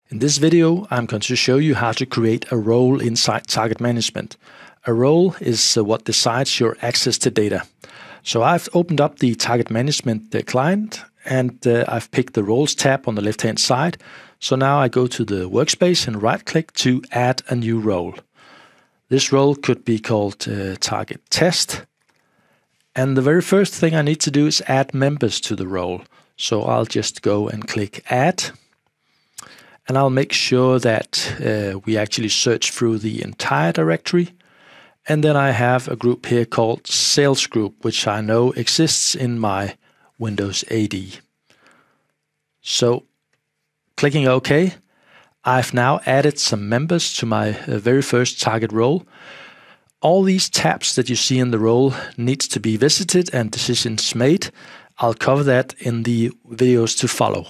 In this video, I'm going to show you how to create a role inside Target Management. A role is what decides your access to data. So I've opened up the Target Management client and I've picked the Roles tab on the left-hand side. So now I go to the workspace and right-click to add a new role. This role could be called Target Test. And the very first thing I need to do is add members to the role. So I'll just go and click Add. And I'll make sure that we actually search through the entire directory. And then I have a group here called Sales Group, which I know exists in my Windows AD. So clicking OK, I've now added some members to my very first target role. All these tabs that you see in the role needs to be visited and decisions made. I'll cover that in the videos to follow.